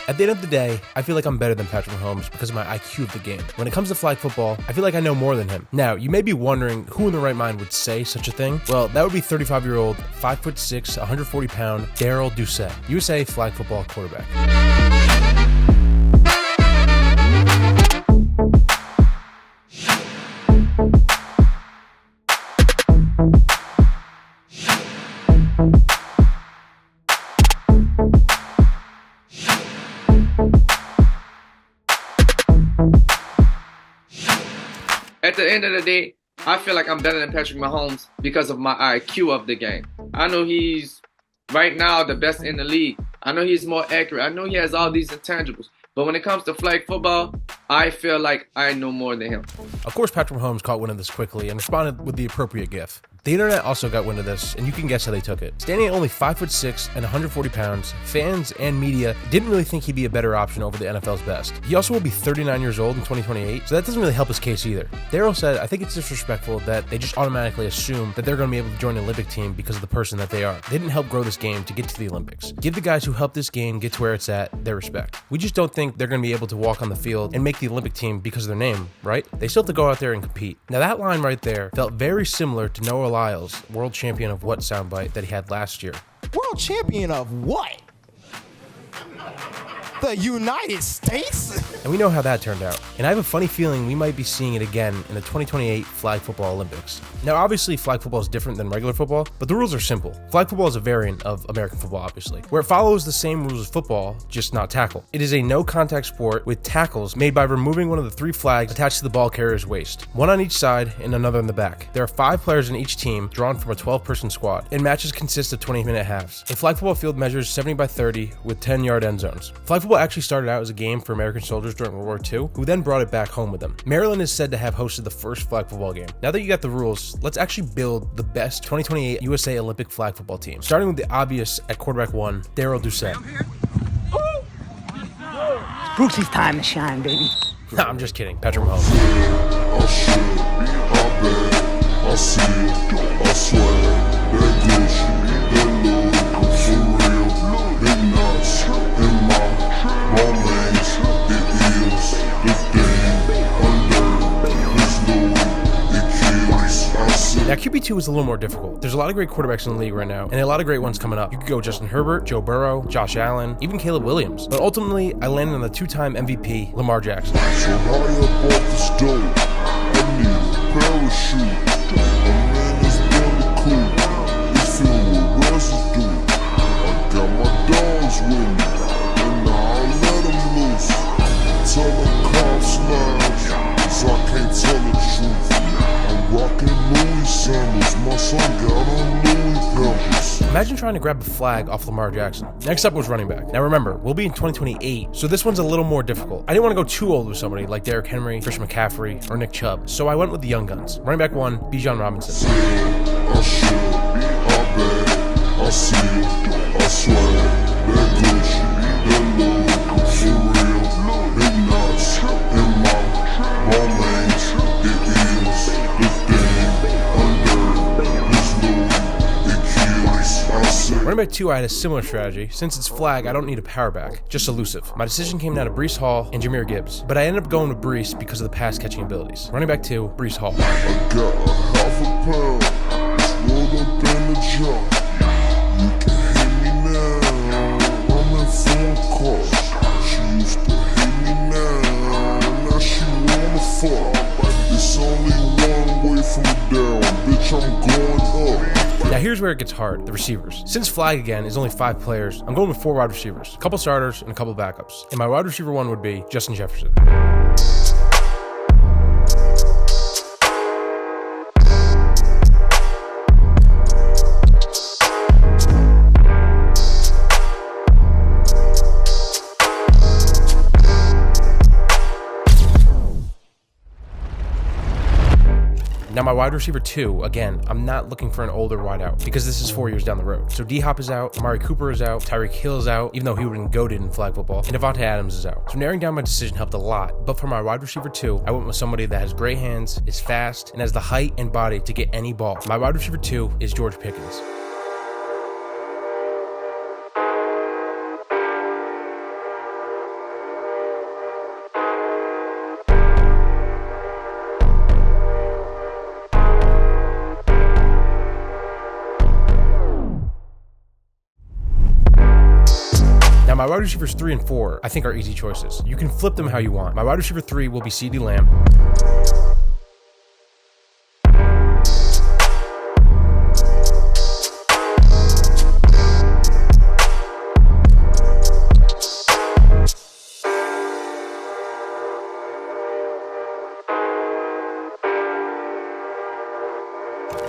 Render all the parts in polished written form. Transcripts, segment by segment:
At the end of the day, I feel like I'm better than Patrick Mahomes because of my IQ of the game. When it comes to flag football, I feel like I know more than him. Now, you may be wondering who in the right mind would say such a thing. Well, that would be 35-year-old, 5'6", 140-pound Darrell Doucette, USA flag football quarterback. At the end of the day, I feel like I'm better than Patrick Mahomes because of my IQ of the game. I know he's right now the best in the league. I know he's more accurate. I know he has all these intangibles. But when it comes to flag football, I feel like I know more than him. Of course, Patrick Mahomes caught wind of this quickly and responded with the appropriate gif. The internet also got wind of this, and you can guess how they took it. Standing at only 5'6" and 140 pounds, fans and media didn't really think he'd be a better option over the NFL's best. He also will be 39 years old in 2028, so that doesn't really help his case either. Darrell said, "I think it's disrespectful that they just automatically assume that they're going to be able to join the Olympic team because of the person that they are. They didn't help grow this game to get to the Olympics. Give the guys who helped this game get to where it's at their respect. We just don't think they're going to be able to walk on the field and make the Olympic team because of their name, right? They still have to go out there and compete." Now that line right there felt very similar to Noah Lyles, world champion of what soundbite that he had last year. World champion of what? The United States? And we know how that turned out. And I have a funny feeling we might be seeing it again in the 2028 Flag Football Olympics. Now, obviously, flag football is different than regular football, but the rules are simple. Flag football is a variant of American football, obviously, where it follows the same rules as football, just not tackle. It is a no-contact sport with tackles made by removing one of the 3 flags attached to the ball carrier's waist, one on each side and another in the back. There are 5 players in each team, drawn from a 12-person squad, and matches consist of 20-minute halves. A flag football field measures 70 by 30 with 10-yard end zones. Flag football actually started out as a game for American soldiers during World War II, who then brought it back home with them. Maryland is said to have hosted the first flag football game. Now that you got the rules, let's actually build the best 2028 USA Olympic flag football team. Starting with the obvious at quarterback 1, Darrell Doucette. Brooksie's time to shine, baby. Nah, I'm just kidding. Patrick Mahomes. Now, QB2 is a little more difficult. There's a lot of great quarterbacks in the league right now, and a lot of great ones coming up. You could go Justin Herbert, Joe Burrow, Josh Allen, even Caleb Williams. But ultimately, I landed on the 2-time MVP, Lamar Jackson. So high up off the stove, I need a parachute. A man is really cool. It's filled with residue. I got my dogs with me, and I'll let them loose. Tell the cops now, so I can't tell the truth. I'm rocking Louis sandals, my son got on Louis Pampers. Imagine trying to grab a flag off Lamar Jackson. Next up was running back. Now remember, we'll be in 2028, so this one's a little more difficult. I didn't want to go too old with somebody like Derrick Henry, Christian McCaffrey, or Nick Chubb, so I went with the young guns. Running back 1, Bijan Robinson. I should, I bet, I see, I swear, that Gucci, that Louis, for real, big nuts, in my lanes, it is the thing, under this Louis, it kills, I say. Running back 2, I had a similar strategy. Since it's flag, I don't need a power back, just elusive. My decision came down to Breece Hall and Jahmyr Gibbs, but I ended up going with Breece because of the pass catching abilities. Running back 2, Breece Hall. I got a half a pound, it's rolled up in the jar. You can hit me now, I'm in phone calls. She used to hit me now she wanna fuck. It's only one way from down, bitch, I'm going up. Now here's where it gets hard, the receivers. Since flag again is only 5 players, I'm going with 4 wide receivers, a couple starters and a couple backups. And my wide receiver 1 would be Justin Jefferson. Now my wide receiver 2, again, I'm not looking for an older wideout because this is 4 years down the road. So D-Hop is out, Amari Cooper is out, Tyreek Hill is out, even though he would have been goated in flag football, and Devontae Adams is out. So narrowing down my decision helped a lot, but for my wide receiver 2, I went with somebody that has great hands, is fast, and has the height and body to get any ball. My wide receiver 2 is George Pickens. Now, my wide receivers 3 and 4, I think, are easy choices. You can flip them how you want. My wide receiver 3 will be CeeDee Lamb.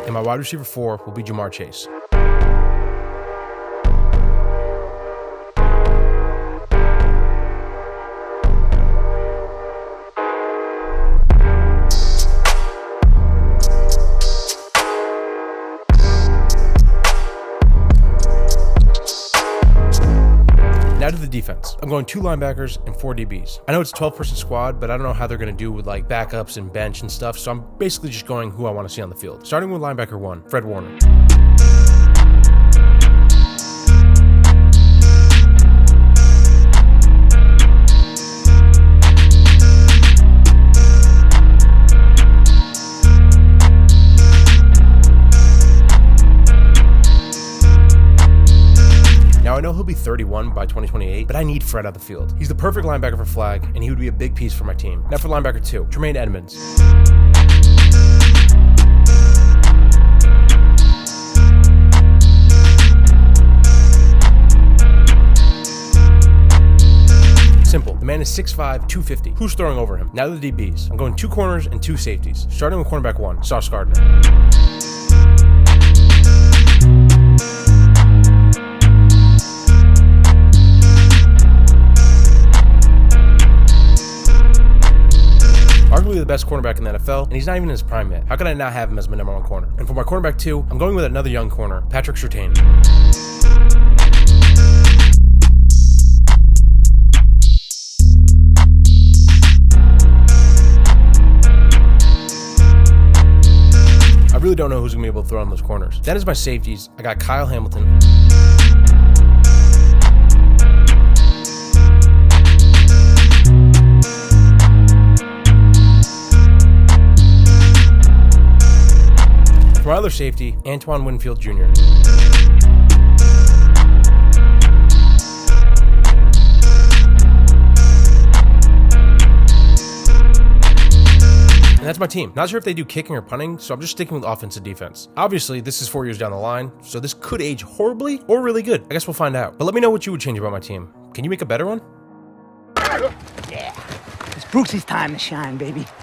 And my wide receiver 4 will be Jamar Chase. Now to the defense. I'm going 2 linebackers and 4 DBs. I know it's a 12-person squad, but I don't know how they're going to do with like backups and bench and stuff, so I'm basically just going who I want to see on the field. Starting with linebacker 1, Fred Warner. Now, I know he'll be 31 by 2028, but I need Fred on the field. He's the perfect linebacker for flag, and he would be a big piece for my team. Now for linebacker 2, Tremaine Edmonds. Simple. The man is 6'5", 250. Who's throwing over him? Now the DBs. I'm going 2 corners and 2 safeties. Starting with cornerback 1, Sauce Gardner. Arguably the best cornerback in the NFL, and he's not even in his prime yet. How could I not have him as my number 1 corner? And for my cornerback 2, I'm going with another young corner, Patrick Surtain. I really don't know who's going to be able to throw on those corners. Then as my safeties, I got Kyle Hamilton. For my other safety, Antoine Winfield Jr. And that's my team. Not sure if they do kicking or punting, so I'm just sticking with offense and defense. Obviously, this is 4 years down the line, so this could age horribly or really good. I guess we'll find out. But let me know what you would change about my team. Can you make a better one? Yeah. It's Brooksie's time to shine, baby.